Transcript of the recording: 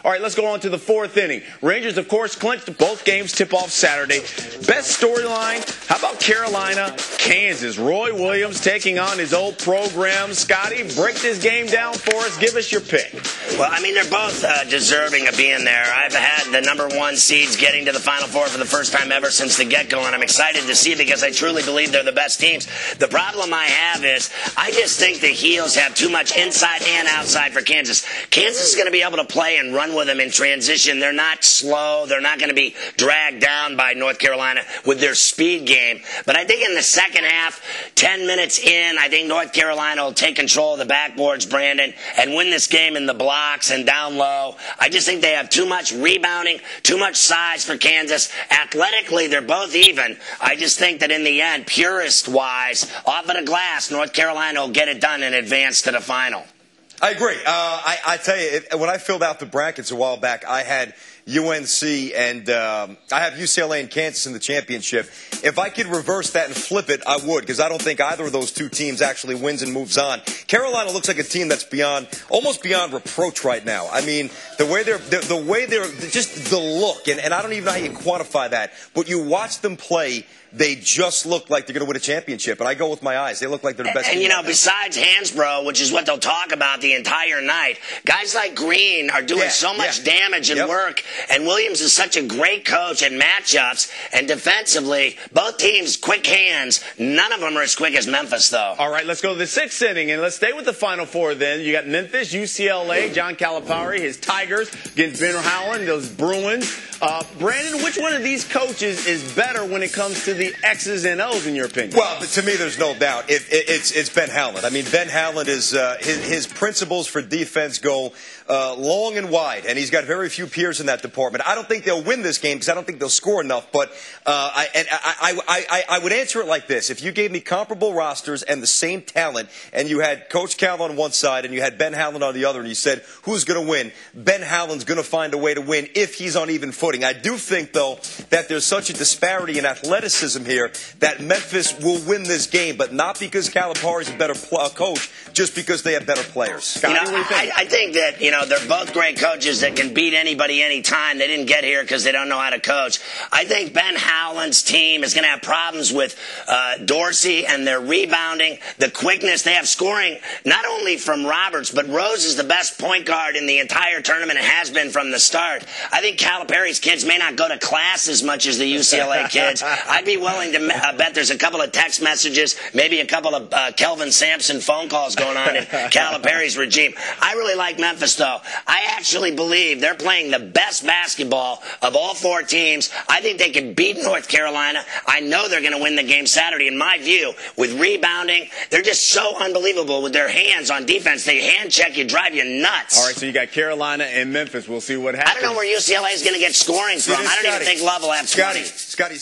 All right, let's go on to the fourth inning. Rangers, of course, clinched both games, tip-off Saturday. Best storyline, how about Carolina, Kansas? Roy Williams taking on his old program. Scotty, break this game down for us. Give us your pick. Well, I mean, they're both deserving of being there. I've had the number one seeds getting to the Final Four for the first time ever since the get-go, and I'm excited to see because I truly believe they're the best teams. The problem I have is I just think the Heels have too much inside and outside for Kansas. Kansas is going to be able to play and run with them in transition. They're not slow. They're not going to be dragged down by North Carolina with their speed game. But I think in the second half, 10 minutes in, I think North Carolina will take control of the backboards, Brandon, and win this game in the blocks and down low. I just think they have too much rebounding, too much size for Kansas. Athletically, they're both even. I just think that in the end, purist-wise, off of the glass, North Carolina will get it done and advance to the final. I agree. I tell you, when I filled out the brackets a while back, I had UNC and I have UCLA and Kansas in the championship. If I could reverse that and flip it, I would, because I don't think either of those two teams actually wins and moves on. Carolina looks like a team that's almost beyond reproach right now. I mean, the way they're just the look, and I don't even know how you quantify that, but you watch them play. They just look like they're going to win a championship, and I go with my eyes. They look like they're the best. And you know, besides Hansbrough, which is what they'll talk about the entire night, guys like Green are doing so much damage and work, and Williams is such a great coach at matchups, and defensively, both teams, quick hands. None of them are as quick as Memphis, though. All right, let's go to the sixth inning, and let's stay with the Final Four then. You got Memphis, UCLA, John Calipari, his Tigers against Ben Howland, those Bruins. Brandon, which one of these coaches is better when it comes to the X's and O's, in your opinion? Well, to me, there's no doubt. It's Ben Howland. I mean, Ben Howland is his principles for defense go long and wide, and he's got very few peers in that department. I don't think they'll win this game because I don't think they'll score enough. But I would answer it like this: if you gave me comparable rosters and the same talent, and you had Coach Cal on one side and you had Ben Howland on the other, and you said who's going to win, Ben Howland's going to find a way to win if he's on even footing. I do think, though, that there's such a disparity in athleticism here that Memphis will win this game, but not because Calipari's a better coach, just because they have better players. Scotty, what do you think? I think that, they're both great coaches that can beat anybody anytime. They didn't get here because they don't know how to coach. I think Ben Howland's team is going to have problems with Dorsey and their rebounding, the quickness. They have scoring not only from Roberts, but Rose is the best point guard in the entire tournament and has been from the start. I think Calipari's kids may not go to class as much as the UCLA kids. I'd be willing to bet there's a couple of text messages, maybe a couple of Kelvin Sampson phone calls going on in Calipari's regime. I really like Memphis, though. I actually believe they're playing the best basketball of all four teams. I think they can beat North Carolina. I know they're going to win the game Saturday. In my view, with rebounding, they're just so unbelievable with their hands on defense. They hand check you, drive you nuts. All right, so you got Carolina and Memphis. We'll see what happens. I don't know where UCLA is going to get scoring from. I don't even think Love will have 20. Scotty.